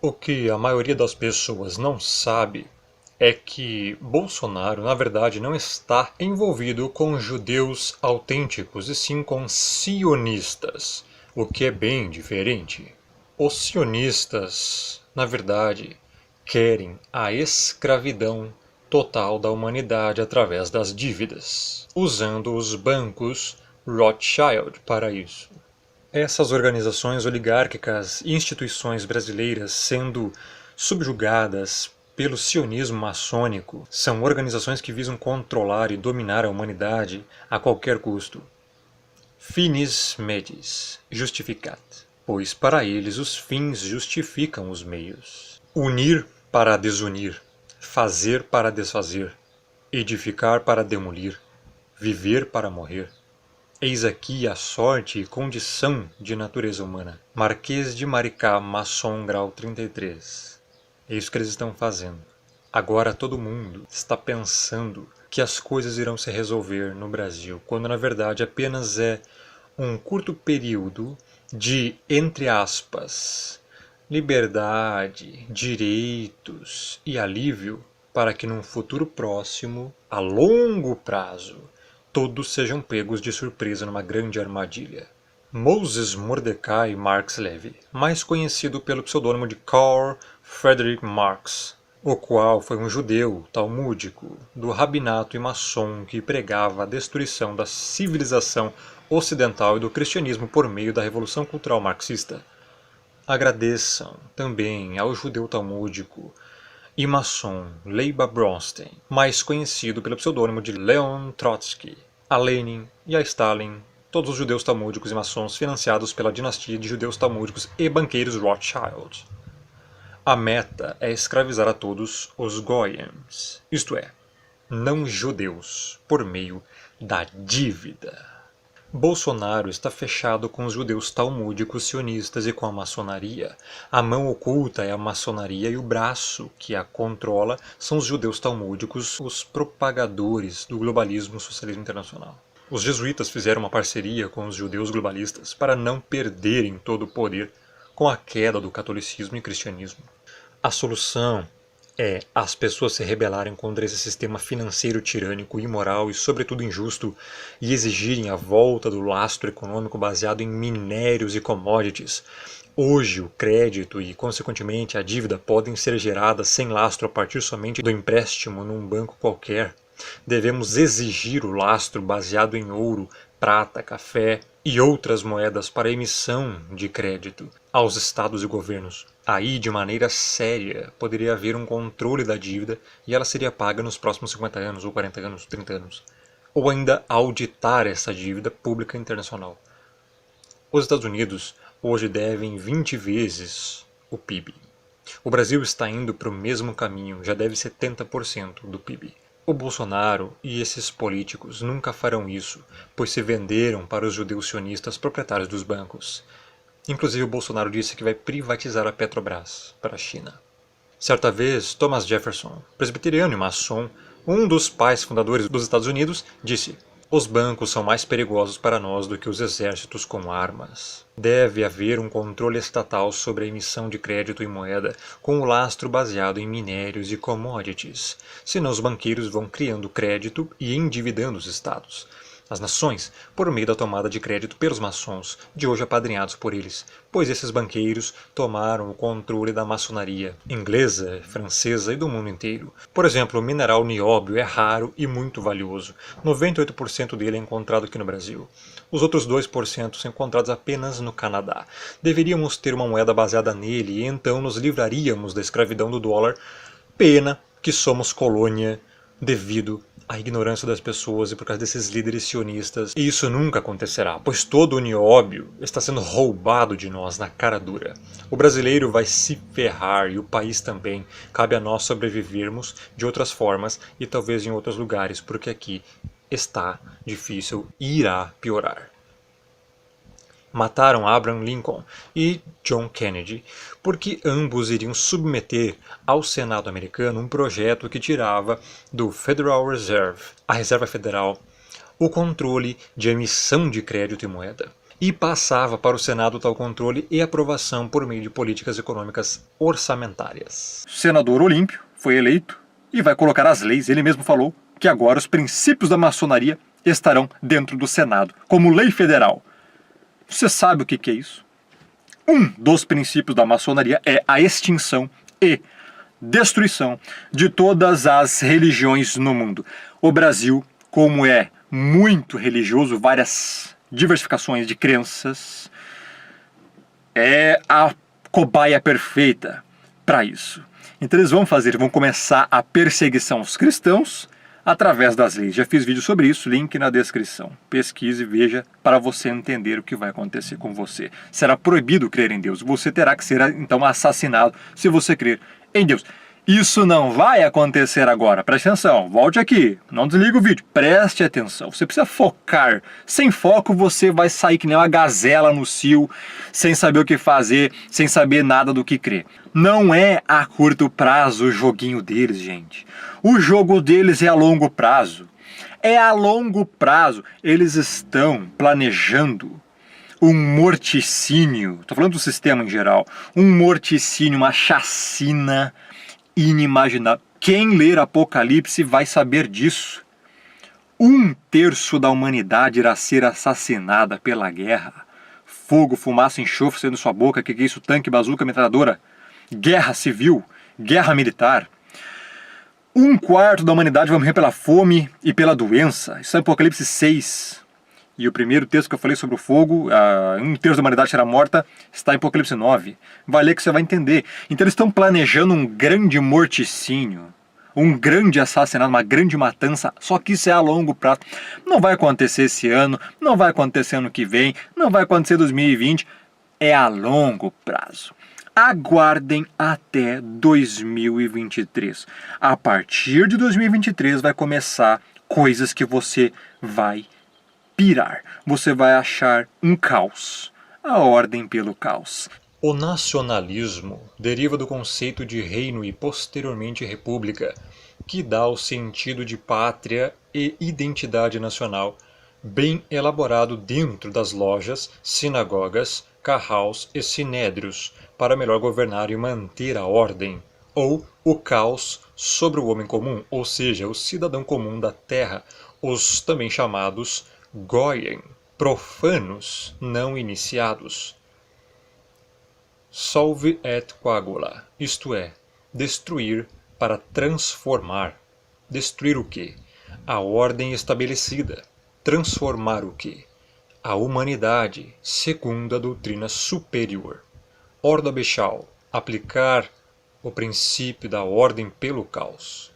O que a maioria das pessoas não sabe é que Bolsonaro, na verdade, não está envolvido com judeus autênticos, e sim com sionistas, o que é bem diferente. Os sionistas, na verdade, querem a escravidão total da humanidade através das dívidas, usando os bancos Rothschild para isso. Essas organizações oligárquicas e instituições brasileiras sendo subjugadas pelo sionismo maçônico são organizações que visam controlar e dominar a humanidade a qualquer custo. Finis medis justificat, pois para eles os fins justificam os meios. Unir para desunir, fazer para desfazer, edificar para demolir, viver para morrer. Eis aqui a sorte e condição de natureza humana. Marquês de Maricá, maçom, grau 33. É isso que eles estão fazendo. Agora todo mundo está pensando que as coisas irão se resolver no Brasil, quando na verdade apenas é um curto período de, entre aspas, liberdade, direitos e alívio para que num futuro próximo, a longo prazo, todos sejam pegos de surpresa numa grande armadilha. Moses Mordecai Marx Levy, mais conhecido pelo pseudônimo de Karl Friedrich Marx, o qual foi um judeu talmúdico do rabinato e maçom que pregava a destruição da civilização ocidental e do cristianismo por meio da Revolução Cultural Marxista. Agradeçam também ao judeu talmúdico e maçom Leiba Bronstein, mais conhecido pelo pseudônimo de Leon Trotsky, a Lenin e a Stalin, todos os judeus talmúdicos e maçons financiados pela dinastia de judeus talmúdicos e banqueiros Rothschild. A meta é escravizar a todos os goyems, isto é, não judeus, por meio da dívida. Bolsonaro está fechado com os judeus talmúdicos sionistas e com a maçonaria. A mão oculta é a maçonaria e o braço que a controla são os judeus talmúdicos, os propagadores do globalismo socialismo internacional. Os jesuítas fizeram uma parceria com os judeus globalistas para não perderem todo o poder com a queda do catolicismo e cristianismo. A solução é as pessoas se rebelarem contra esse sistema financeiro tirânico, imoral e sobretudo injusto e exigirem a volta do lastro econômico baseado em minérios e commodities. Hoje o crédito e, consequentemente, a dívida podem ser geradas sem lastro a partir somente do empréstimo num banco qualquer. Devemos exigir o lastro baseado em ouro, prata, café e outras moedas para emissão de crédito aos estados e governos. Aí, de maneira séria, poderia haver um controle da dívida e ela seria paga nos próximos 50 anos, ou 40 anos, 30 anos. Ou ainda auditar essa dívida pública internacional. Os Estados Unidos hoje devem 20 vezes o PIB. O Brasil está indo para o mesmo caminho, já deve 70% do PIB. O Bolsonaro e esses políticos nunca farão isso, pois se venderam para os judeus sionistas proprietários dos bancos. Inclusive o Bolsonaro disse que vai privatizar a Petrobras para a China. Certa vez, Thomas Jefferson, presbiteriano e maçom, um dos pais fundadores dos Estados Unidos, disse: "Os bancos são mais perigosos para nós do que os exércitos com armas. Deve haver um controle estatal sobre a emissão de crédito e moeda com o lastro baseado em minérios e commodities, senão os banqueiros vão criando crédito e endividando os estados. As nações, por meio da tomada de crédito pelos maçons, de hoje apadrinhados por eles, pois esses banqueiros tomaram o controle da maçonaria inglesa, francesa e do mundo inteiro. Por exemplo, o mineral nióbio é raro e muito valioso. 98% dele é encontrado aqui no Brasil. Os outros 2% são encontrados apenas no Canadá. Deveríamos ter uma moeda baseada nele e então nos livraríamos da escravidão do dólar. Pena que somos colônia devido à ignorância das pessoas e por causa desses líderes sionistas. E isso nunca acontecerá, pois todo o nióbio está sendo roubado de nós na cara dura. O brasileiro vai se ferrar e o país também. Cabe a nós sobrevivermos de outras formas e talvez em outros lugares, porque aqui está difícil e irá piorar. Mataram Abraham Lincoln e John Kennedy porque ambos iriam submeter ao Senado americano um projeto que tirava do Federal Reserve, a Reserva Federal, o controle de emissão de crédito e moeda. e passava para o Senado tal controle e aprovação por meio de políticas econômicas orçamentárias. O senador Olímpio foi eleito e vai colocar as leis. Ele mesmo falou que agora os princípios da maçonaria estarão dentro do Senado, como lei federal. Você sabe o que é isso? Um dos princípios da maçonaria é a extinção e destruição de todas as religiões no mundo. O Brasil, como é muito religioso, várias diversificações de crenças, é a cobaia perfeita para isso. Então eles vão começar a perseguição aos cristãos através das leis. Já fiz vídeo sobre isso, link na descrição. Pesquise e veja para você entender o que vai acontecer com você. Será proibido crer em Deus. Você terá que ser, então, assassinado se você crer em Deus. Isso não vai acontecer agora. Preste atenção, volte aqui, não desliga o vídeo, preste atenção. Você precisa focar. Sem foco você vai sair que nem uma gazela no cio, sem saber o que fazer, sem saber nada do que crer. Não é a curto prazo o joguinho deles, gente. O jogo deles é a longo prazo. É a longo prazo. Eles estão planejando um morticínio. Estou falando do sistema em geral. Um morticínio, uma chacina inimaginável. Quem ler Apocalipse vai saber disso. 1/3 da humanidade irá ser assassinada pela guerra. Fogo, fumaça, enxofre saindo sua boca. Que é isso? Tanque, bazuca, metralhadora. Guerra civil. Guerra militar. 1/4 da humanidade vai morrer pela fome e pela doença. Isso é Apocalipse 6. E o primeiro texto que eu falei sobre o fogo, 1/3 da humanidade será morta, está em Apocalipse 9. Vai ler que você vai entender. Então eles estão planejando um grande morticínio, um grande assassinato, uma grande matança, só que isso é a longo prazo. Não vai acontecer esse ano, não vai acontecer ano que vem, não vai acontecer em 2020, é a longo prazo. Aguardem até 2023. A partir de 2023 vai começar coisas que você vai pirar. Você vai achar um caos. A ordem pelo caos. O nacionalismo deriva do conceito de reino e posteriormente república, que dá o sentido de pátria e identidade nacional, bem elaborado dentro das lojas, sinagogas, carraus e sinédrios, para melhor governar e manter a ordem, ou o caos sobre o homem comum, ou seja, o cidadão comum da terra, os também chamados Goyim, profanos não iniciados. Solve et coagula, isto é, destruir para transformar. Destruir o quê? A ordem estabelecida. Transformar o quê? A humanidade, segundo a doutrina superior. Ordo Bechal, aplicar o princípio da ordem pelo caos.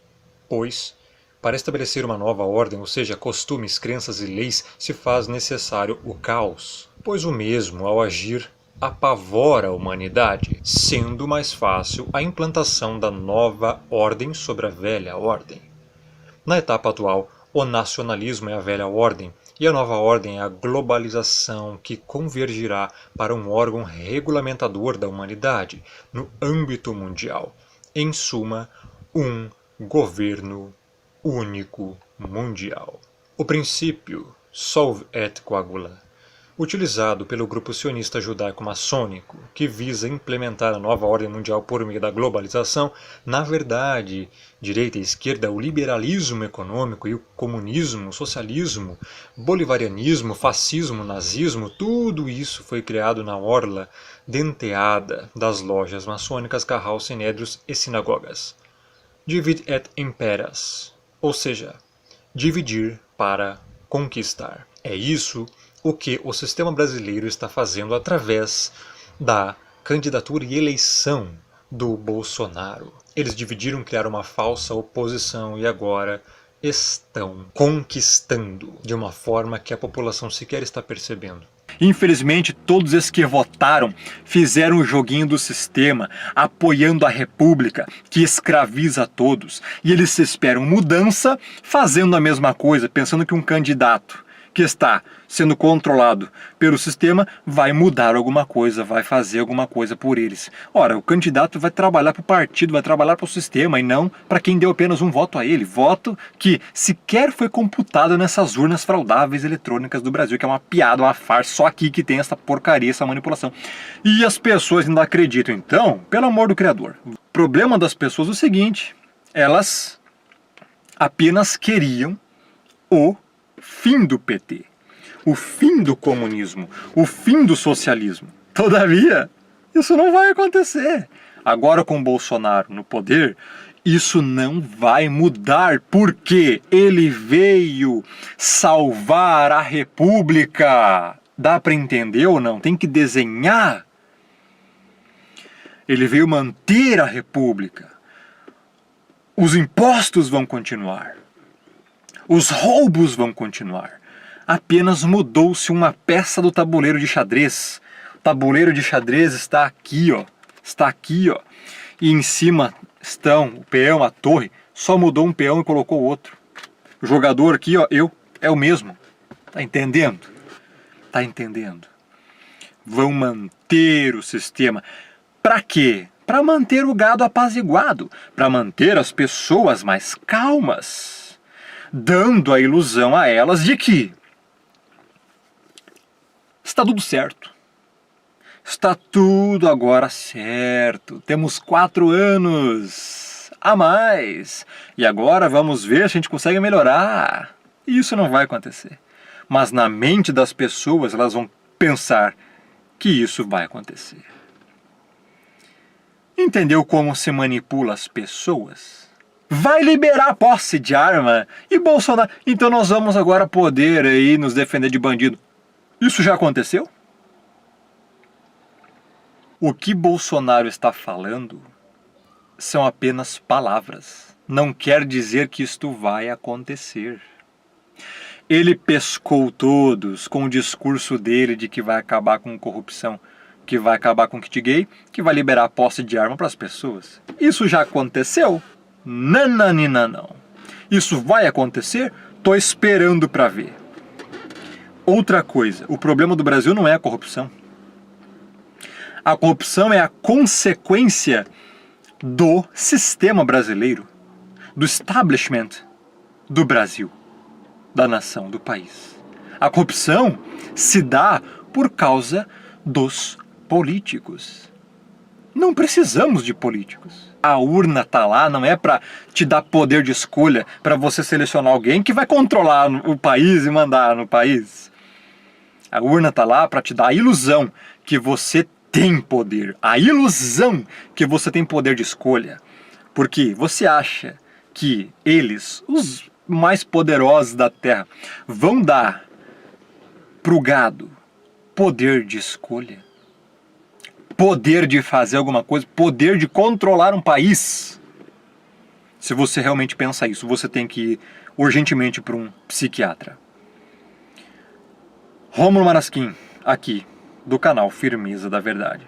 Pois, para estabelecer uma nova ordem, ou seja, costumes, crenças e leis, se faz necessário o caos, pois o mesmo, ao agir, apavora a humanidade, sendo mais fácil a implantação da nova ordem sobre a velha ordem. Na etapa atual, o nacionalismo é a velha ordem, e a nova ordem é a globalização que convergirá para um órgão regulamentador da humanidade no âmbito mundial. Em suma, um governo único mundial. O princípio Solve et Coagula, utilizado pelo grupo sionista judaico-maçônico, que visa implementar a nova ordem mundial por meio da globalização, na verdade, direita e esquerda, o liberalismo econômico e o comunismo, o socialismo, bolivarianismo, fascismo, nazismo, tudo isso foi criado na orla denteada das lojas maçônicas, carraus, sinédrios e sinagogas. Divide et imperas, ou seja, dividir para conquistar. É isso o que o sistema brasileiro está fazendo através da candidatura e eleição do Bolsonaro. Eles dividiram, criaram uma falsa oposição e agora estão conquistando de uma forma que a população sequer está percebendo. Infelizmente, todos esses que votaram fizeram o joguinho do sistema, apoiando a república, que escraviza todos. E eles esperam mudança, fazendo a mesma coisa, pensando que um candidato que está sendo controlado pelo sistema vai mudar alguma coisa, vai fazer alguma coisa por eles. Ora, o candidato vai trabalhar para o partido, vai trabalhar para o sistema e não para quem deu apenas um voto a ele. Voto que sequer foi computado nessas urnas fraudáveis eletrônicas do Brasil, que é uma piada, uma farsa, só aqui que tem essa porcaria, essa manipulação. E as pessoas ainda acreditam. Então, pelo amor do Criador, o problema das pessoas é o seguinte, elas apenas queriam o fim do PT, o fim do comunismo, o fim do socialismo. Todavia, isso não vai acontecer. Agora com Bolsonaro no poder, isso não vai mudar, porque ele veio salvar a República. Dá para entender ou não? Tem que desenhar. Ele veio manter a República. Os impostos vão continuar. Os roubos vão continuar. Apenas mudou-se uma peça do tabuleiro de xadrez. O tabuleiro de xadrez está aqui, ó. Está aqui, ó. E em cima estão o peão, a torre. Só mudou um peão e colocou outro. O jogador aqui, ó, é o mesmo. Tá entendendo? Tá entendendo? Vão manter o sistema. Para quê? Para manter o gado apaziguado. Para manter as pessoas mais calmas. Dando a ilusão a elas de que está tudo certo. Está tudo agora certo. Temos 4 anos a mais. E agora vamos ver se a gente consegue melhorar. Isso não vai acontecer. Mas na mente das pessoas elas vão pensar que isso vai acontecer. Entendeu como se manipula as pessoas? Vai liberar a posse de arma e Bolsonaro... Então nós vamos agora poder aí nos defender de bandido. Isso já aconteceu? O que Bolsonaro está falando são apenas palavras. Não quer dizer que isto vai acontecer. Ele pescou todos com o discurso dele de que vai acabar com corrupção, que vai acabar com kit gay, que vai liberar a posse de arma para as pessoas. Isso já aconteceu? Nananina não. Isso vai acontecer? Tô esperando para ver. Outra coisa, o problema do Brasil não é a corrupção. A corrupção é a consequência do sistema brasileiro, do establishment do Brasil, da nação, do país. A corrupção se dá por causa dos políticos. Não precisamos de políticos. A urna tá lá, não é para te dar poder de escolha, para você selecionar alguém que vai controlar o país e mandar no país. A urna tá lá para te dar a ilusão que você tem poder, a ilusão que você tem poder de escolha. Porque você acha que eles, os mais poderosos da Terra, vão dar pro gado poder de escolha? Poder de fazer alguma coisa, poder de controlar um país. Se você realmente pensa isso, você tem que ir urgentemente para um psiquiatra. Rômulo Marasquim, aqui, do canal Firmeza da Verdade.